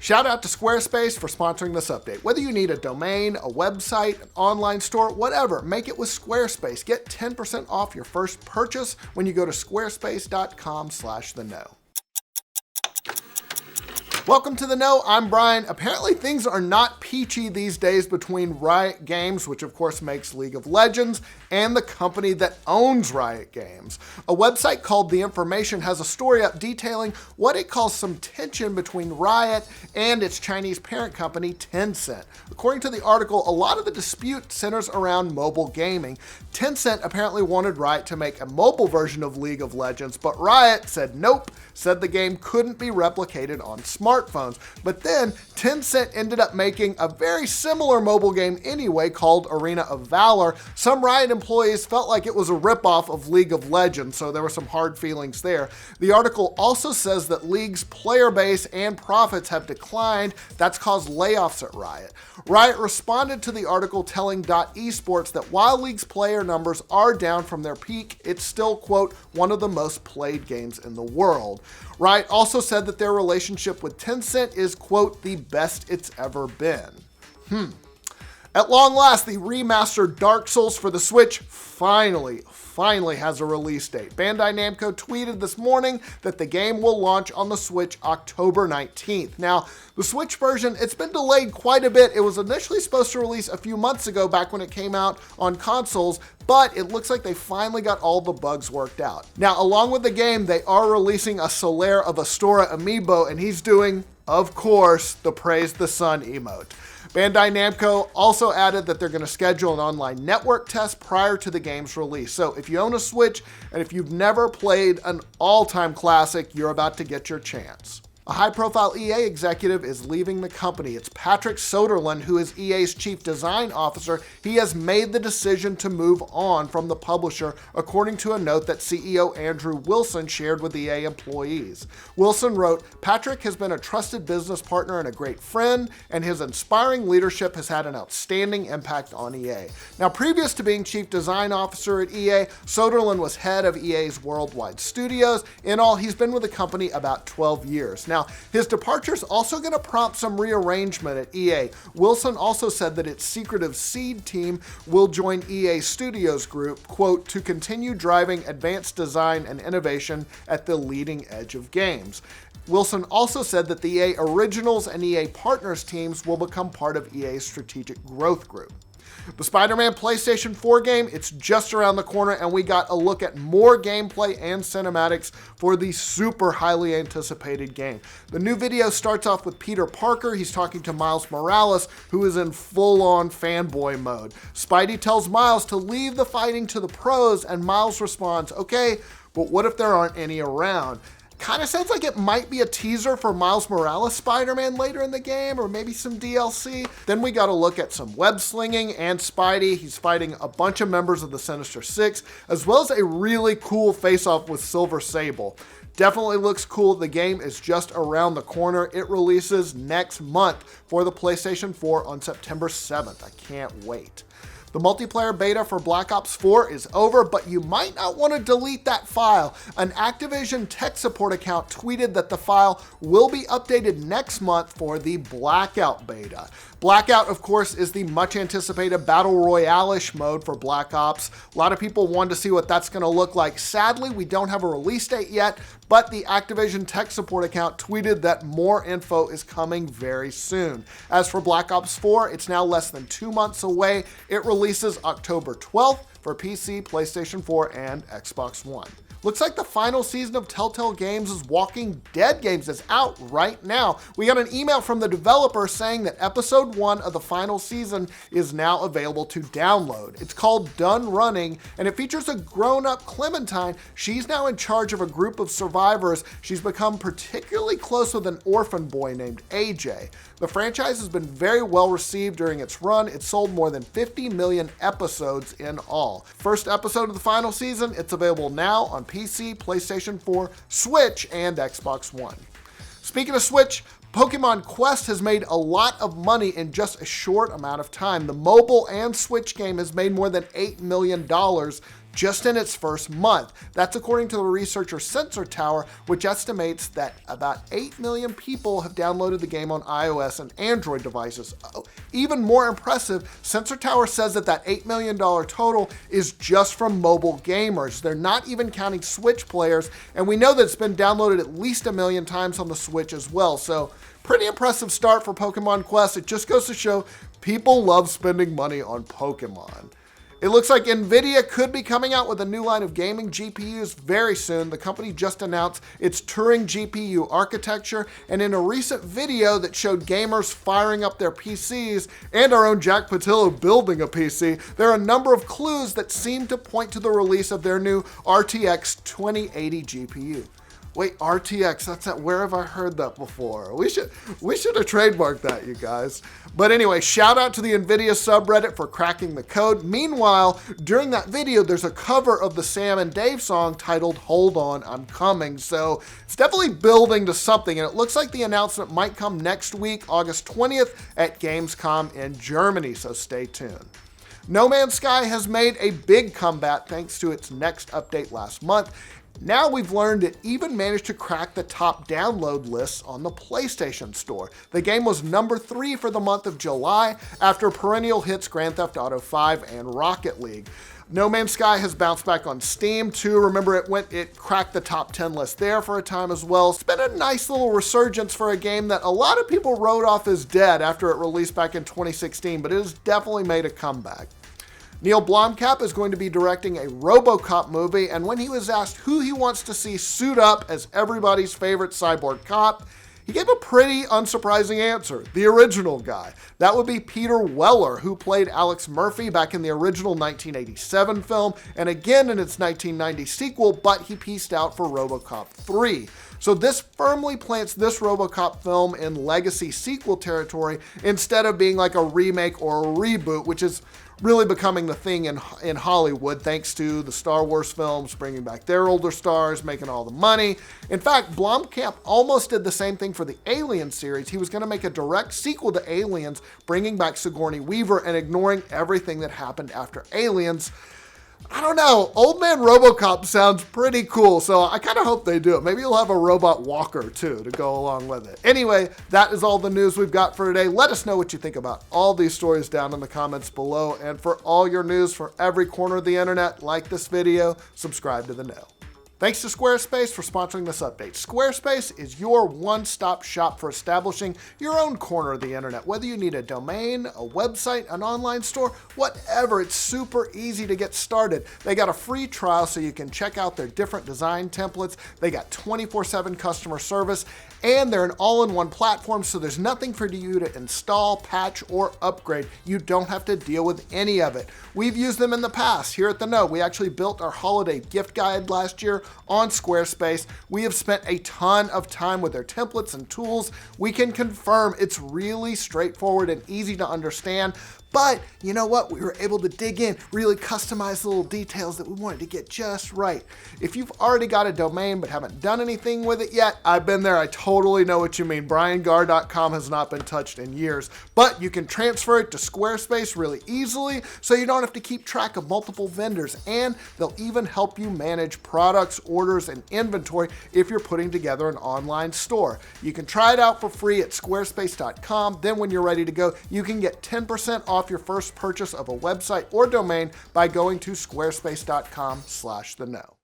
Shout out to Squarespace for sponsoring this update. Whether you need a domain, a website, an online store, whatever, make it with Squarespace. Get 10% off your first purchase when you go to squarespace.com/theknow. Welcome to The Know, I'm Brian. Apparently things are not peachy these days between Riot Games, which of course makes League of Legends, and the company that owns Riot Games. A website called The Information has a story up detailing what it calls some tension between Riot and its Chinese parent company, Tencent. According to the article, a lot of the dispute centers around mobile gaming. Tencent apparently wanted Riot to make a mobile version of League of Legends, but Riot said nope, said the game couldn't be replicated on smartphones. But then Tencent ended up making a very similar mobile game anyway called Arena of Valor. Some Riot employees felt like it was a ripoff of League of Legends, so there were some hard feelings there. The article also says that League's player base and profits have declined. That's caused layoffs at Riot. Riot responded to the article telling .esports that while League's player numbers are down from their peak, it's still, quote, one of the most played games in the world. Riot also said that their relationship with Tencent is, quote, the best it's ever been. At long last, the remastered Dark Souls for the Switch finally has a release date. Bandai Namco tweeted this morning that the game will launch on the Switch October 19th. Now, the Switch version, it's been delayed quite a bit. It was initially supposed to release a few months ago, back when it came out on consoles, but it looks like they finally got all the bugs worked out. Now, along with the game, they are releasing a Solaire of Astora amiibo, and he's doing, of course, the Praise the Sun emote. Bandai Namco also added that they're going to schedule an online network test prior to the game's release. So if you own a Switch and if you've never played an all-time classic, you're about to get your chance. A high-profile EA executive is leaving the company. It's Patrick Soderlund, who is EA's chief design officer. He has made the decision to move on from the publisher, according to a note that CEO Andrew Wilson shared with EA employees. Wilson wrote, "Patrick has been a trusted business partner and a great friend, and his inspiring leadership has had an outstanding impact on EA." Now, previous to being chief design officer at EA, Soderlund was head of EA's worldwide studios. In all, he's been with the company about 12 years. Now, his departure is also going to prompt some rearrangement at EA. Wilson also said that its secretive seed team will join EA Studios Group, quote, to continue driving advanced design and innovation at the leading edge of games. Wilson also said that the EA Originals and EA Partners teams will become part of EA's strategic growth group. The SpiderMan PlayStation 4 game, it's just around the corner, and we got a look at more gameplay and cinematics for the super highly anticipated game. The new video starts off with Peter Parker. He's talking to Miles Morales, who is in full-on fanboy mode. Spidey tells Miles to leave the fighting to the pros, and Miles responds, "Okay, but what if there aren't any around?" Kind of sounds like it might be a teaser for Miles Morales Spider-Man later in the game, or maybe some DLC. Then we got to look at some web slinging and Spidey. He's fighting a bunch of members of the Sinister Six, as well as a really cool face-off with Silver Sable. Definitely looks cool. The game is just around the corner. It releases next month for the PlayStation 4 on September 7th. I can't wait. The multiplayer beta for Black Ops 4 is over, but you might not want to delete that file. An Activision tech support account tweeted that the file will be updated next month for the Blackout beta. Blackout, of course, is the much anticipated Battle Royale-ish mode for Black Ops. A lot of people wanted to see what that's going to look like. Sadly, we don't have a release date yet, but the Activision tech support account tweeted that more info is coming very soon. As for Black Ops 4, it's now less than 2 months away. It releases October 12th for PC, PlayStation 4, and Xbox One. Looks like the final season of Telltale Games' Walking Dead games is out right now. We got an email from the developer saying that episode 1 of the final season is now available to download. It's called Done Running, and it features a grown-up Clementine. She's now in charge of a group of survivors. She's become particularly close with an orphan boy named AJ. The franchise has been very well received during its run. It sold more than 50 million episodes in all. First episode of the final season, it's available now on PC, PlayStation 4, Switch, and Xbox One. Speaking of Switch, Pokemon Quest has made a lot of money in just a short amount of time. The mobile and Switch game has made more than $8 million just in its first month. That's according to the researcher Sensor Tower, which estimates that about 8 million people have downloaded the game on iOS and Android devices. Oh, even more impressive, Sensor Tower says that $8 million total is just from mobile gamers. They're not even counting Switch players, and we know that it's been downloaded at least 1 million times on the Switch as well. So pretty impressive start for Pokemon Quest. It just goes to show people love spending money on Pokemon. It looks like Nvidia could be coming out with a new line of gaming GPUs very soon. The company just announced its Turing GPU architecture, and in a recent video that showed gamers firing up their PCs and our own Jack Patillo building a PC, there are a number of clues that seem to point to the release of their new RTX 2080 GPU. Wait, RTX, that's that, where have I heard that before? We should have trademarked that, you guys. But anyway, shout out to the Nvidia subreddit for cracking the code. Meanwhile, during that video, there's a cover of the Sam and Dave song titled Hold On, I'm Coming. So it's definitely building to something, and it looks like the announcement might come next week, August 20th at Gamescom in Germany, so stay tuned. No Man's Sky has made a big comeback thanks to its next update last month. Now we've learned it even managed to crack the top download lists on the PlayStation Store. The game was number 3 for the month of July after perennial hits Grand Theft Auto 5 and Rocket League. No Man's Sky has bounced back on Steam too. Remember, it cracked the top 10 list there for a time as well. It's been a nice little resurgence for a game that a lot of people wrote off as dead after it released back in 2016, but it has definitely made a comeback. Neil Blomkamp is going to be directing a RoboCop movie, and when he was asked who he wants to see suit up as everybody's favorite cyborg cop, he gave a pretty unsurprising answer: the original guy. That would be Peter Weller, who played Alex Murphy back in the original 1987 film, and again in its 1990 sequel, but he pieced out for RoboCop 3. So this firmly plants this RoboCop film in legacy sequel territory instead of being like a remake or a reboot, which is really becoming the thing in Hollywood thanks to the Star Wars films bringing back their older stars, making all the money. In fact, Blomkamp almost did the same thing for the Alien series. He was going to make a direct sequel to Aliens, bringing back Sigourney Weaver and ignoring everything that happened after Aliens. I don't know, Old Man RoboCop sounds pretty cool, so I kind of hope they do it. Maybe you'll have a robot walker too to go along with it. Anyway, that is all the news we've got for today. Let us know what you think about all these stories down in the comments below. And for all your news for every corner of the internet, like this video, subscribe to The Know. Thanks to Squarespace for sponsoring this update. Squarespace is your one-stop shop for establishing your own corner of the internet. Whether you need a domain, a website, an online store, whatever, it's super easy to get started. They got a free trial so you can check out their different design templates. They got 24/7 customer service, and they're an all-in-one platform, so there's nothing for you to install, patch, or upgrade. You don't have to deal with any of it. We've used them in the past. Here at The Know, we actually built our holiday gift guide last year on Squarespace. We have spent a ton of time with their templates and tools. We can confirm it's really straightforward and easy to understand. But you know what? We were able to dig in, really customize the little details that we wanted to get just right. If you've already got a domain but haven't done anything with it yet, I've been there. I totally know what you mean. BrianGaar.com has not been touched in years, but you can transfer it to Squarespace really easily so you don't have to keep track of multiple vendors, and they'll even help you manage products, orders, and inventory if you're putting together an online store. You can try it out for free at squarespace.com. Then when you're ready to go, you can get 10% off your first purchase of a website or domain by going to squarespace.com/theknow.